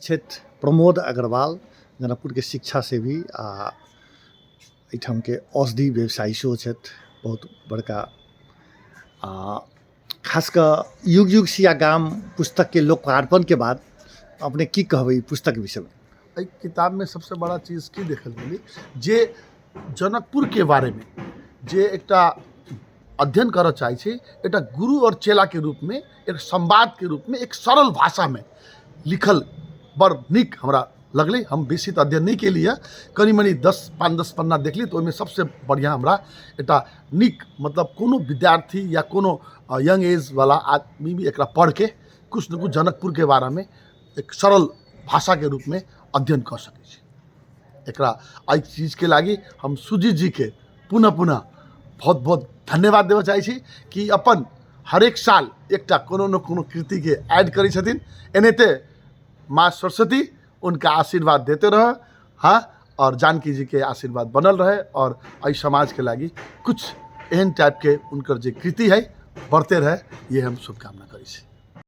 छथि प्रमोद अग्रवाल, जनकपुर के शिक्षा से भी एठाम के औषधि व्यवसायी सेहो छथि, बहुत बड़का खास कर युग युग सिया गाम पुस्तक के लोकार्पण के बाद अपने की कहबै पुस्तक विषय में? किताब में सबसे बड़ा चीज की देखल मिली जे जनकपुर के बारे में जे एकटा अध्ययन करऽ चाहे छी, एक गुरु और चेला के रूप में, एक संवाद के रूप में, एक सरल भाषा में लिखल बड़ निक हमरा लगले। हम बेसी तो अध्ययन नहीं के लिए, कनी मनी 5-10 पन्ना देखली तो ओहिमे सबसे बढ़िया हमरा एक निक, मतलब कोनो विद्यार्थी या कोनो यंग एज वाला आदमी भी एकरा पढ़ के कुछ न कुछ जनकपुर के बारे में एक सरल भाषा के रूप में अध्ययन कर सके छी। एकरा एहि चीज के लागी हम सुजीत जी के पुनः पुनः बहुत बहुत धन्यवाद देना चाहे छी कि अपन हरेक साल एकटा कोनो न कोनो कृति के ऐड करी छथिन। एनाहिते माँ सरस्वती उनका आशीर्वाद देते रहे, हाँ, और जानकी जी के आशीर्वाद बनल रहे और एहि समाज के लागी कुछ एहन टाइप के उनकर जे कृति है बढ़ते रहे, ये हम शुभकामना करी छी।